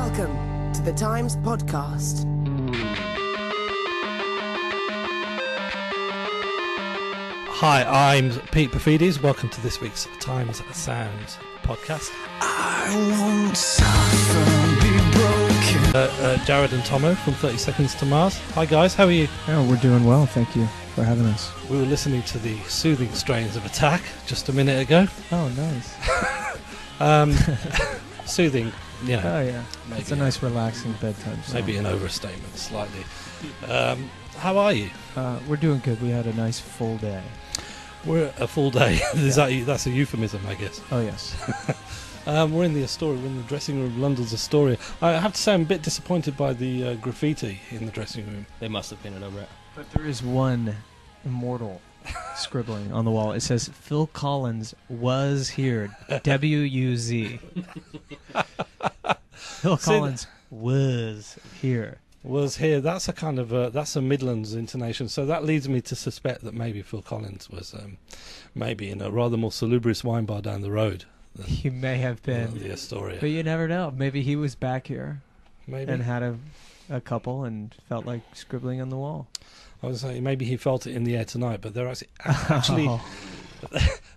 Welcome to the Times Podcast. Hi, I'm Pete Perfides. Welcome to this week's Times Sounds podcast. I won't suffer, be broken. Jared and Tomo from 30 Seconds to Mars. Hi guys, how are you? Oh, we're doing well, thank you for having us. We were listening to the soothing strains of Attack just a minute ago. Oh, nice. Soothing, you know. Oh, yeah. Maybe, It's a nice, relaxing bedtime song. maybe an overstatement, slightly. How are you? We're doing good. We had a nice full day. We're a full day. That's a euphemism, I guess. Oh, yes. We're in the Astoria. We're in the dressing room of London's Astoria. I have to say I'm a bit disappointed by the graffiti in the dressing room. They must have painted over it. But there is one immortal scribbling on the wall. It says, Phil Collins was here. W-U-Z. Phil Collins was here. Was here. That's a kind of that's a Midlands intonation. So that leads me to suspect that maybe Phil Collins was maybe in a rather more salubrious wine bar down the road. He may have been. The Astoria. But you never know. Maybe he was back here Maybe. and had a couple and felt like scribbling on the wall. I was saying maybe he felt it in the air tonight, but there actually Oh.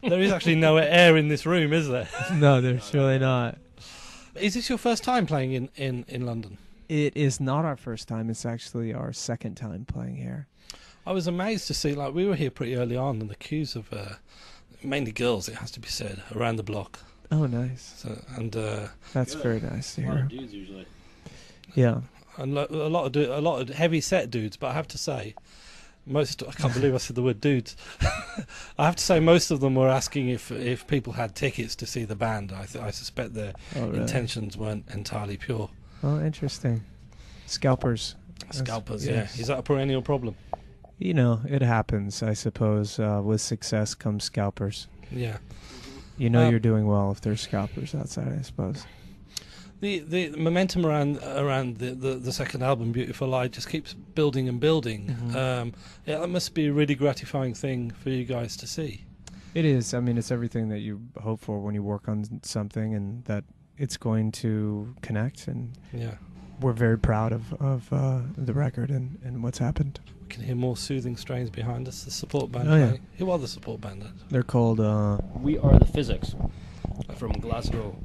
there is actually no air in this room, is there? No, there's really not. Is this your first time playing in London? It is not our first time. It's actually our second time playing here. I was amazed to see, like, we were here pretty early on, and the queues of mainly girls, it has to be said, around the block. Oh, nice. So, and That's very nice to A lot hear. of dudes usually. Yeah. and a lot of heavy set dudes, but I have to say, I can't believe I said the word dudes. I have to say most of them were asking if people had tickets to see the band. I suspect their Oh, really? intentions weren't entirely pure. Oh, interesting. Scalpers. Scalpers, Yes. yeah. Is that a perennial problem? You know, it happens, I suppose. With success comes scalpers. Yeah. You know Um, you're doing well if there's scalpers outside, I suppose. The momentum around the second album, Beautiful Lie, just keeps building and building. Mhm. Yeah, that must be a really gratifying thing for you guys to see. It is. I mean, it's everything that you hope for when you work on something, and that it's going to connect. And Yeah. we're very proud of the record and what's happened. We can hear more soothing strains behind us. The support band. Oh, yeah. playing. Who are the support band? They're called... We are the Physics from Glasgow.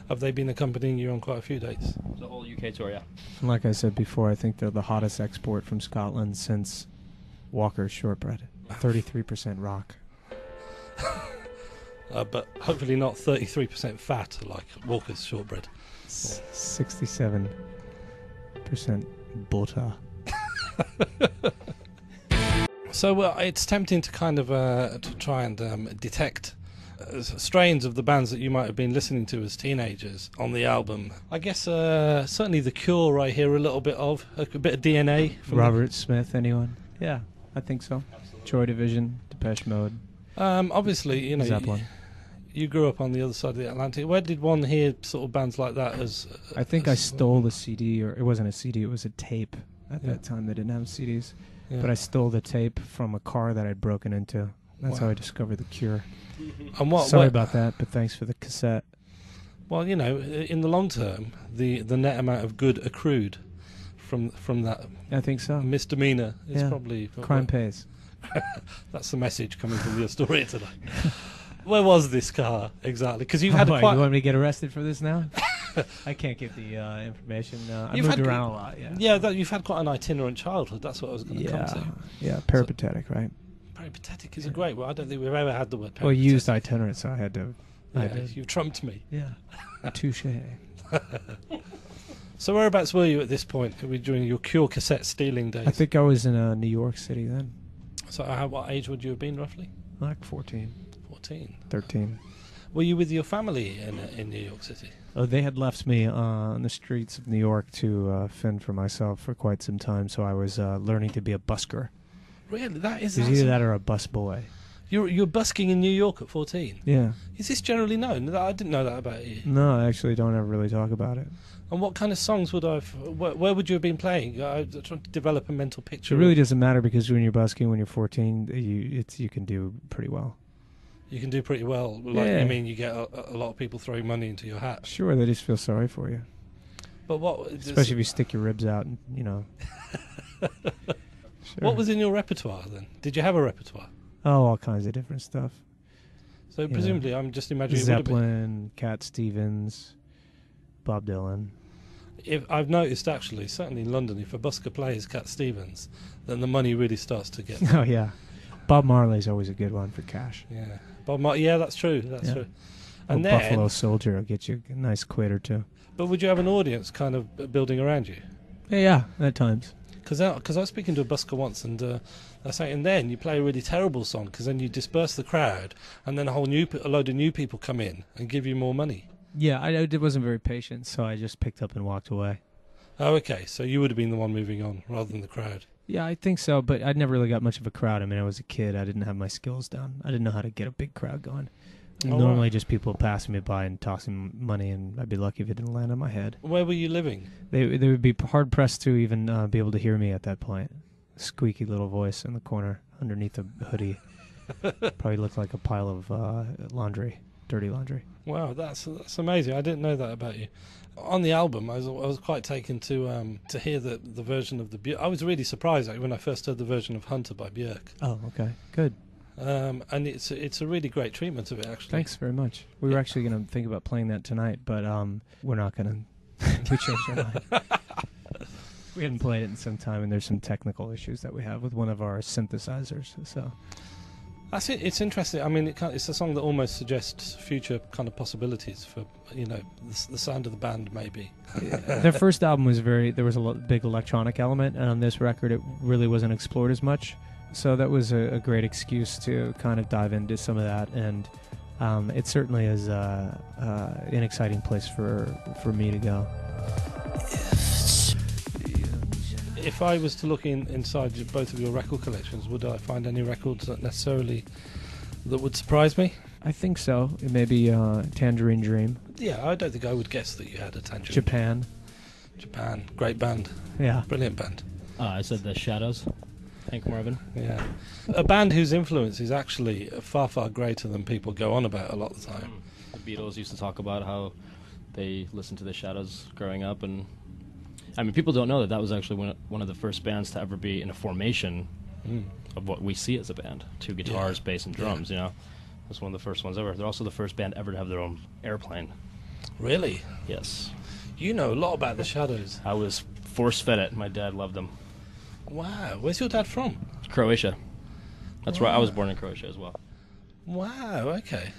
Have they been accompanying you on quite a few dates? The whole UK tour, yeah. Like I said before, I think they're the hottest export from Scotland since Walker's Shortbread. 33% rock. But hopefully not 33% fat like Walker's Shortbread. 67% butter. So it's tempting to kind of to try and detect strains of the bands that you might have been listening to as teenagers on the album. I guess certainly The Cure I hear a little bit of, a bit of DNA. From Robert Smith, anyone? Yeah, I think so. Joy Division, Depeche Mode, obviously, you know, Zeppelin. you grew up on the other side of the Atlantic. Where did one hear sort of bands like that as... I think I stole the CD, or it wasn't a CD, it was a tape. At Yeah. that time, they didn't have CDs. Yeah. But I stole the tape from a car that I'd broken into. That's how Wow. I discovered The Cure. And what, Sorry what- about that, but thanks for the cassette. Well, you know, in the long term, the net amount of good accrued from that I think so. misdemeanor is Yeah. probably... Crime pays. That's the message coming from the Astoria today. Where was this car exactly? Because you've had Oh, a you quite... want me to get arrested for this now? I can't give the information. I You've moved had- around a lot, yeah. Yeah, you've had quite an itinerant childhood. That's what I was going to come Yeah, to. yeah, peripatetic, right? Peripatetic is a great word. I don't think we've ever had the word peripatetic. Well, you used itinerant, so I had to. Yeah, you trumped me. Yeah, touche. So whereabouts were you at this point? Were we during your Cure cassette stealing days? I think I was in New York City then, So what age would you have been roughly? like 14, 14. 13. Were you with your family in New York City? Oh, they had left me on the streets of New York to fend for myself for quite some time, so I was learning to be a busker. Really? That is... It was either that or a bus boy. You're busking in New York at 14. Yeah. Is this generally known? I didn't know that about you. No, I actually don't ever really talk about it. And what kind of songs would where would you have been playing? I'm trying to develop a mental picture. It really doesn't matter because when you're busking, when you're 14, you can do pretty well. You can do pretty well. Like, Yeah. I mean, you get a lot of people throwing money into your hat. Sure, they just feel sorry for you. But what? Especially if you stick your ribs out, and, Sure. What was in your repertoire then? Did you have a repertoire? Oh, all kinds of different stuff. So presumably, I'm just imagining it would have been. Zeppelin, Cat Stevens, Bob Dylan. If I've noticed, actually, certainly in London, if a busker plays Cat Stevens, then the money really starts to get. Oh yeah, Bob Marley's always a good one for cash. Yeah, yeah, that's true. That's true. And Old then, Buffalo Soldier will get you a nice quid or two. But would you have an audience kind of building around you? Yeah, at times. Because I was speaking to a busker once, and I was saying, and then you play a really terrible song, because then you disperse the crowd, and then a load of new people come in and give you more money. Yeah, I wasn't very patient, so I just picked up and walked away. Oh, okay. So you would have been the one moving on rather than the crowd. Yeah, I think so, but I'd never really got much of a crowd. I mean, I was a kid. I didn't have my skills down. I didn't know how to get a big crowd going. Normally just people passing me by and tossing money, and I'd be lucky if it didn't land on my head. Where were you living? They would be hard-pressed to even be able to hear me at that point. Squeaky little voice in the corner underneath a hoodie. Probably looked like a pile of laundry, dirty laundry. Wow, that's amazing. I didn't know that about you. On the album, I was quite taken to hear the version of the Björk. I was really surprised when I first heard the version of Hunter by Björk. Oh, okay, good. And it's a really great treatment of it, actually. Thanks very much. We were actually going to think about playing that tonight, but we're not going to. We changed our mind. We hadn't played it in some time, and there's some technical issues that we have with one of our synthesizers. So that's it. It's interesting. I mean, it's a song that almost suggests future kind of possibilities for the sound of the band, maybe. Their first album was there was a big electronic element, and on this record, it really wasn't explored as much. So that was a great excuse to kind of dive into some of that, and it certainly is an exciting place for me to go. If I was to look inside both of your record collections, would I find any records that would surprise me? I think so. It may be Tangerine Dream. Yeah, I don't think I would guess that you had a Tangerine. Japan, great band. Yeah, brilliant band. I said The Shadows. Hank Marvin. Yeah, a band whose influence is actually far, far greater than people go on about a lot of the time. The Beatles used to talk about how they listened to The Shadows growing up, and I mean, people don't know that was actually one of the first bands to ever be in a formation of what we see as a band. 2 guitars, bass, and drums, That's one of the first ones ever. They're also the first band ever to have their own airplane. Really? Yes. You know a lot about The Shadows. I was force-fed it. My dad loved them. Wow. Where's your dad from? Croatia. That's right. I was born in Croatia as well. Wow, okay.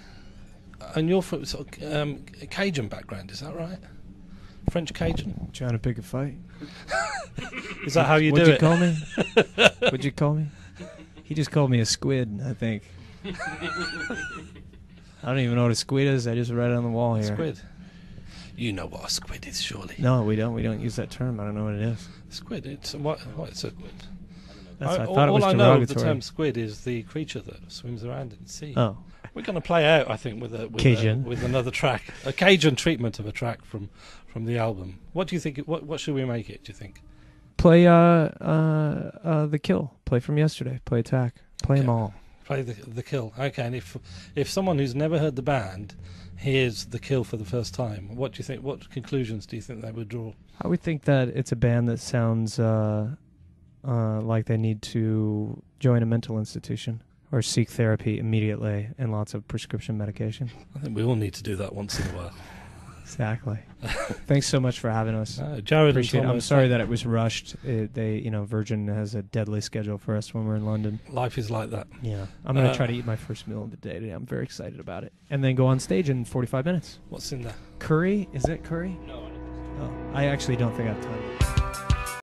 And you're from sort of Cajun background, is that right? French Cajun? Trying to pick a fight. Is that how you do What'd it? you call me? What'd you call me? He just called me a squid, I think. I don't even know what a squid is. I just read it on the wall here. Squid. You know what a squid is, surely. No, we don't. We don't use that term. I don't know what it is. Squid. It's what? It's a. I thought it was all I know of the derogatory. term squid is the creature that swims around in the sea. Oh. We're going to play out, I think, with another track, a Cajun treatment of a track from the album. What do you think? What should we make it? Do you think? Play The Kill. Play From Yesterday. Play Attack. Play them all. Play the Kill. Okay, and if someone who's never heard the band hears The Kill for the first time, what do you think? What conclusions do you think they would draw? I would think that it's a band that sounds like they need to join a mental institution or seek therapy immediately and lots of prescription medication. I think we all need to do that once in a while. Exactly. Thanks so much for having us. Jared and Tomo. I'm sorry that it was rushed. Virgin has a deadly schedule for us when we're in London. Life is like that. Yeah. I'm going to try to eat my first meal of the day today. I'm very excited about it. And then go on stage in 45 minutes. What's in there? Curry? Is it curry? No, I don't think so. Oh, I actually don't think I have time.